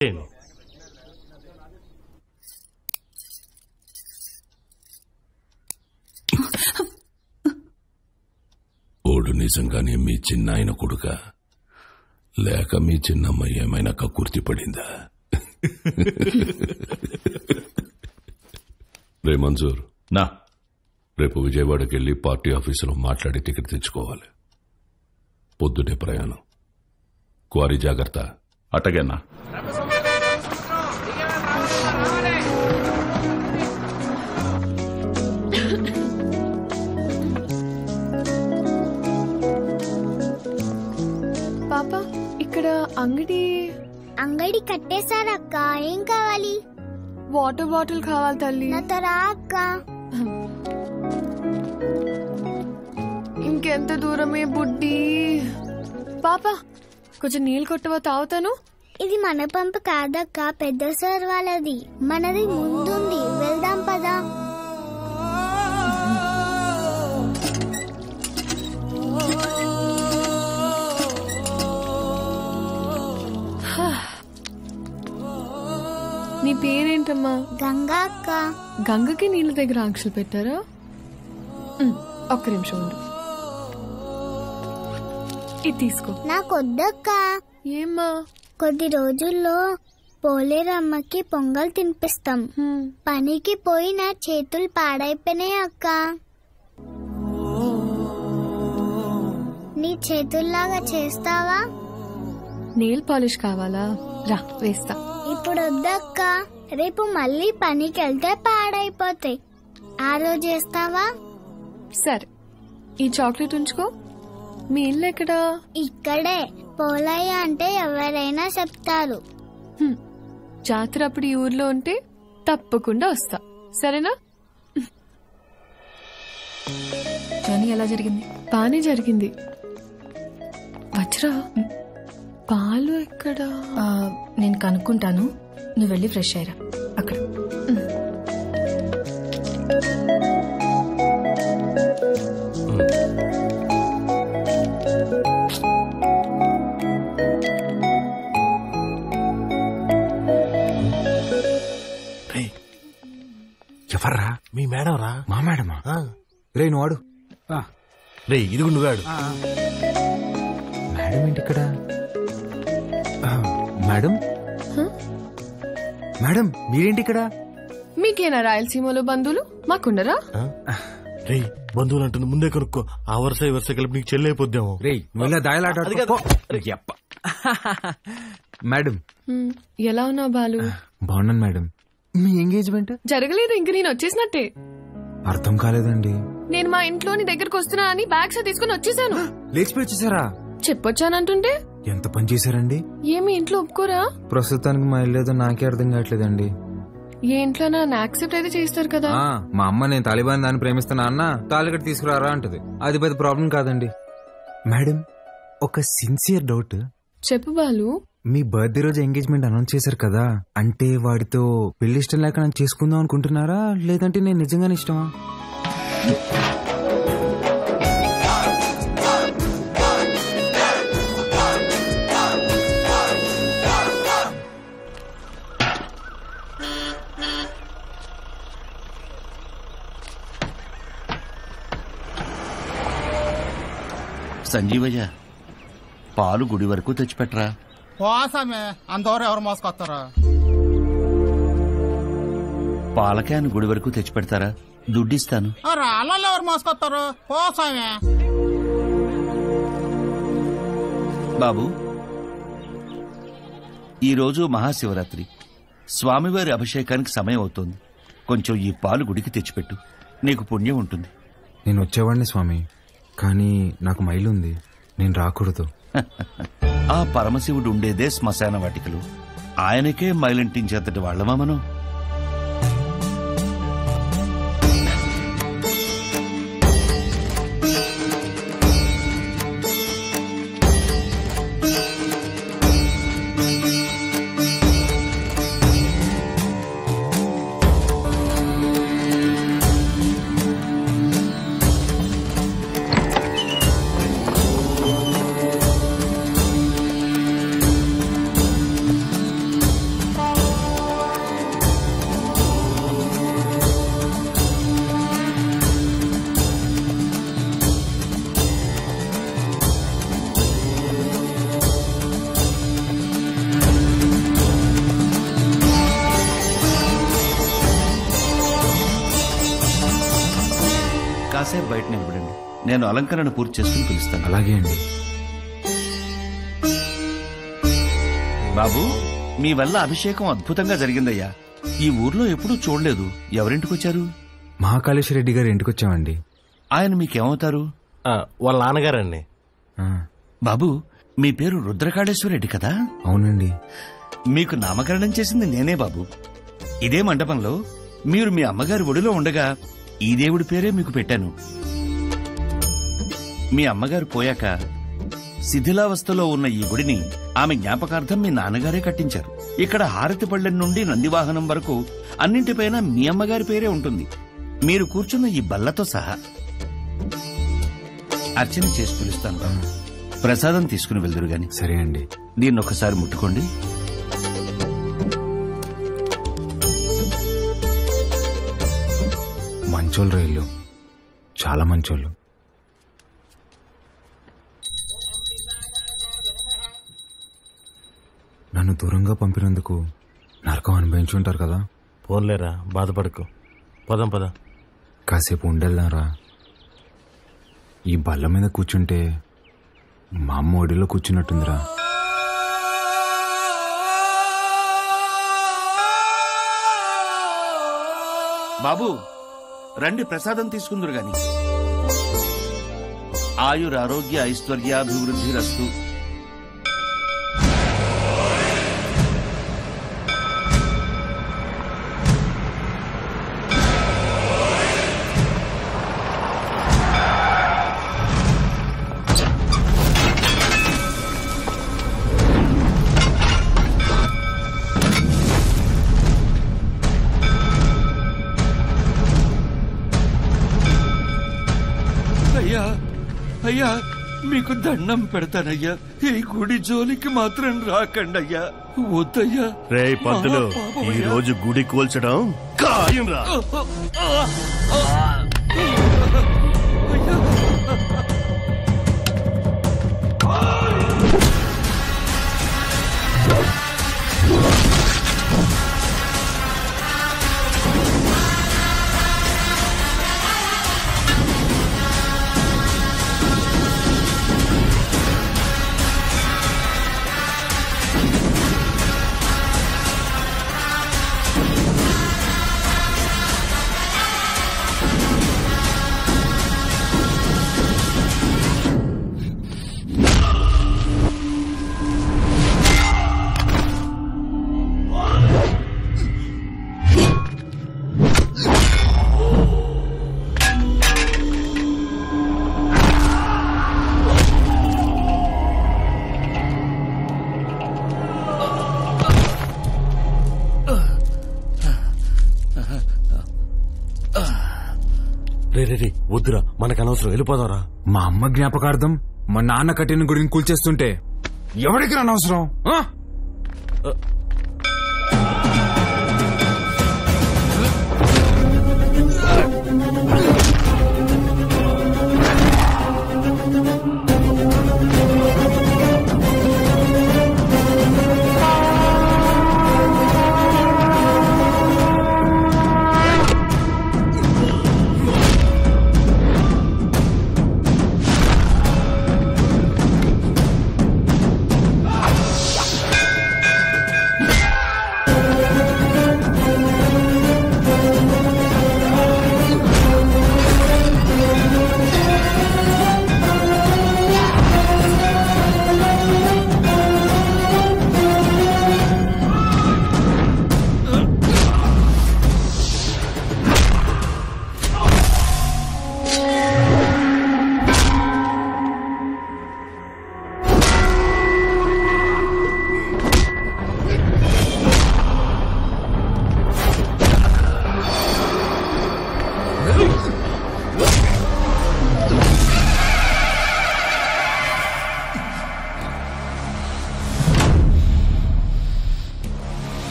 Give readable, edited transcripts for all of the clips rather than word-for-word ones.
ఓడు నిజంగానే మీ చిన్నాయన కొడుక లేక మీ చిన్నమ్మ ఏమైనా కక్కుర్తి పడిందా? రే మంజూర్ నా రేపు విజయవాడకి వెళ్లి పార్టీ ఆఫీసులో మాట్లాడి టికెట్ తెచ్చుకోవాలి. పొద్దుటే ప్రయాణం. క్వారీ జాగ్రత్త. అట్టగన్నా. పాపా ఇక్కడ అంగడి కట్టేశారక్క. ఏం కావాలి? వాటర్ బాటిల్ కావాలి తల్లి. నాతో రా అక్క. ఇంకెంత దూరమే బుడ్డి. పాపా కొంచెం నీళ్ళు కొట్టవా, తాగుతాను. ఇది మన పంపు కాదక్క, పెద్ద సార్ వాళ్ళది. మనది ముందుంది, వెళ్దాం పదా. నీ పేరేంటమ్మా? గంగా అక్క. గంగకి నీళ్ళ దగ్గర ఆంక్షలు పెట్టారా? ఒక్క నిమిషం ఉండు. ఇది తీసుకో. నాకొద్దక్క. ఏమ్మా? కొద్ది రోజుల్లో పోలేరమ్మకి పొంగల్ తినిపిస్తాం. పనికి పోయి నా చేతులు పాడైపోయినాయి అక్క. నీ చేతుల్లాగా చేస్తావా? నెయిల్ పాలిష్ కావాలా? రా వేస్తా. ఇప్పుడు వద్దక్క, రేపు మళ్ళీ పనికి వెళ్తే పాడైపోతాయి. ఆ రోజు చేస్తావా? సరే, ఈ చాక్లెట్ ఉంచుకో. మీ ఇల్లు ఎక్కడా? ఇక్కడే. పోలయ్య అంటే ఎవరైనా చెప్తారు. జాతర అప్పుడు ఈ ఊర్లో ఉంటే తప్పకుండా వస్తా, సరేనా? జర్నీ ఎలా జరిగింది? బానే జరిగింది. వజ్రా, పాలు ఎక్కడా? నేను కనుక్కుంటాను, నువ్వు వెళ్ళి ఫ్రెష్ అయ్యరా. అక్కడ ఎవర్రా? మీ మేడం రా. మా మేడమా? రే నువ్వు వాడు. రే ఇదిగు నువ్వాడు. మేడం ఏంటి ఇక్కడ? మేడం మేడం మీరేంటి ఇక్కడ? మీకేనా రాయలసీమలో బంధువులు? మాకుండరా? రే బంధువులు అంటుంది, ముందే కనుక్కో. ఆ వరుస ఈ వరుస కలిపి నీకు చెల్లి అయిపోద్దాము. రే నువ్వు ఇలా దాయలాట. మేడం ఎలా ఉన్నావు బాలు? బాగున్నాను మేడం. మీ ఎంగేజ్మెంట్ జరగలేదు, ఇంక నేను వచ్చేసినట్టే. అర్థం కాలేదండి. నేను మా ఇంట్లో నీ దగ్గరకు వస్తున్నా అని బ్యాగ్స్ తీసుకుని వచ్చేసాను. లేచిపోయి వచ్చేసారా? చెప్పొచ్చానంటుంటే ఎంత పని చేశారండి? ఏమి ఇంట్లో ఒప్పుకోరా? ప్రస్తుతానికి మా ఇల్లేదో నాకే అర్థం కావట్లేదండి. ఏ ఇంట్లో యాక్సెప్ట్ అయితే చేస్తారు కదా. మా అమ్మ నేను తాలిబాన్ దాన్ని ప్రేమిస్తున్నా అన్న తాలిగట్టు తీసుకురారా అంటది. అది పెద్ద ప్రాబ్లం కాదండి. మేడం ఒక సిన్సియర్ డౌట్. చెప్పు బాలు. మీ బర్త్డే రోజు ఎంగేజ్మెంట్ అనౌన్స్ చేశారు కదా, అంటే వాడితో పెళ్లి ఇష్టం లేక నన్ను చేసుకుందాం అనుకుంటున్నారా, లేదంటే నేను నిజంగానే ఇష్టమా? సంజీవయ్య, పాలు గుడి వరకు తెచ్చిపెట్టరా. పోసామే, అందరూ ఎవరు మోసుకొస్తారా? పాల క్యాన్ గుడి వరకు తెచ్చిపెడతారా? దుడ్డిస్తాను. రాళ్ళలో ఎవరు మోసుకొస్తారు? పోసామే. బాబు, ఈరోజు మహాశివరాత్రి, స్వామివారి అభిషేకానికి సమయం అవుతోంది. కొంచెం ఈ పాలు గుడికి తెచ్చిపెట్టు, నీకు పుణ్యం ఉంటుంది. నేను వచ్చేవాడిని స్వామి, కానీ నాకు మైలుంది, నేను రాకూడదు. ఆ పరమశివుడు ఉండేదే శ్మశాన వాటికలు. ఆయనకే మైలింటించేంతటి వాళ్ళమా మనం? కాసేపు బయట నిలబడండి, నేను అలంకరణ పూర్తి చేసుకుని పిలుస్తాను. అలాగే అండి. బాబు, మీ వల్ల అభిషేకం అద్భుతంగా జరిగిందయ్యా. ఈ ఊర్లో ఎప్పుడూ చూడలేదు. ఎవరింటికొచ్చారు? మహాకాళేశ్వర రెడ్డి గారి ఇంటికి వచ్చామండి. ఆయన మీకేమవుతారు? వాళ్ళ నాన్నగారండి. బాబు, మీ పేరు రుద్రకాళేశ్వర రెడ్డి కదా? అవునండి. మీకు నామకరణం చేసింది నేనే బాబు. ఇదే మండపంలో మీరు మీ అమ్మగారి ఒడిలో ఉండగా ఈ దేవుడి పేరే మీకు పెట్టాను. మీ అమ్మగారు పోయాక శిథిలావస్థలో ఉన్న ఈ గుడిని ఆమె జ్ఞాపకార్థం మీ నాన్నగారే కట్టించారు. ఇక్కడ హారతి పళ్ళెం నుండి నందివాహనం వరకు అన్నింటిపైన మీ అమ్మగారి పేరే ఉంటుంది, మీరు కూర్చున్న ఈ బల్లతో సహా. అర్చన చేసి పిలుస్తాను బాబు. ప్రసాదం తీసుకుని వెళ్దురు గాని. సరే అండి. దీన్ని ఒకసారి ముట్టుకోండి. మంచోళ్ళు రైళ్ళు, చాలా మంచోళ్ళు. నన్ను దూరంగా పంపినందుకు నరకం అనుభవించుంటారు కదా. పోన్లేరా, బాధపడకు. పదం పద. కాసేపు ఉండేద్దాంరా. ఈ బల్ల మీద కూర్చుంటే మా అమ్మ ఒడిలో కూర్చున్నట్టుందిరా. బాబు రండి, ప్రసాదం తీసుకుందరు గాని. ఆయురారోగ్య ఐశ్వర్యాభివృద్ధి రస్తు. అయ్యా అయ్యా, మీకు దండం పెడతానయ్యా, ఈ గుడి జోలికి మాత్రం రాకండి అయ్యా. వద్దయ్యా. రే పంతులు, ఈ రోజు గుడి కూల్చడం ఖాయం రా. రే వద్దురా, మనకు అనవసరం, వెళ్ళిపోదాంరా. మా అమ్మ జ్ఞాపకార్థం మా నాన్న కట్టిన గుడిని కూల్చేస్తుంటే ఎవరికి అనవసరం?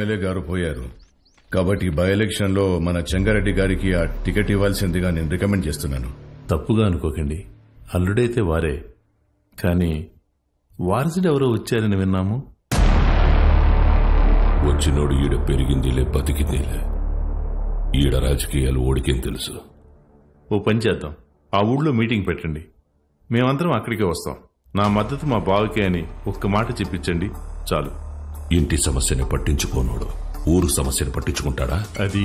ఎమ్మెల్యే గారు పోయారు కాబట్టి బై ఎలక్షన్ లో మన చెంగారెడ్డి గారికి ఆ టికెట్ ఇవ్వాల్సిందిగా నేను రికమెండ్ చేస్తున్నాను. తప్పుగా అనుకోకండి, అల్లుడైతే వారే, కానీ వారసుడు ఎవరో వచ్చారని విన్నాము. వచ్చినోడు ఈడ పెరిగిందిలే బతికిందిలే. ఈడ రాజకీయాలు ఓడికేం తెలుసు. ఓ పని చేద్దాం, ఆ ఊళ్ళో మీటింగ్ పెట్టండి, మేమందరం అక్కడికే వస్తాం. నా మద్దతు మా బావకే అని ఒక్క మాట చెప్పించండి చాలు. ఇంటి సమస్యని పట్టించుకోనోడు ఊరు సమస్యను పట్టించుకుంటాడా? అది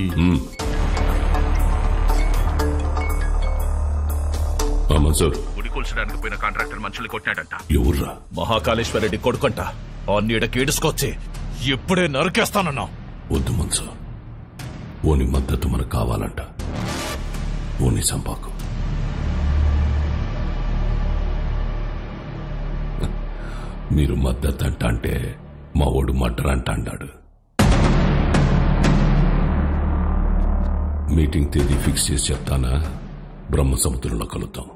మన్సూర్, గుడి కూల్చడానికి పోయిన కాంట్రాక్టర్ మనుషులు కొట్టాడంట. ఎవర్రా? మహాకాళేశ్వరరెడ్డి కొడుకంట. ఆ నీడకి ఈడుసుకొచ్చి ఇప్పుడే నరికేస్తానన్నా. వద్దు మన్సూర్, ఓని మద్దతు మనకు కావాలంట. ఓని సంపాకు. మీరు మద్దతు అంట అంటే మా ఓడు మర్డర్ అంట అన్నాడు. మీటింగ్ తేదీ ఫిక్స్ చేసి చెప్తానా? బ్రహ్మ సముద్రంలో కలుద్దాం.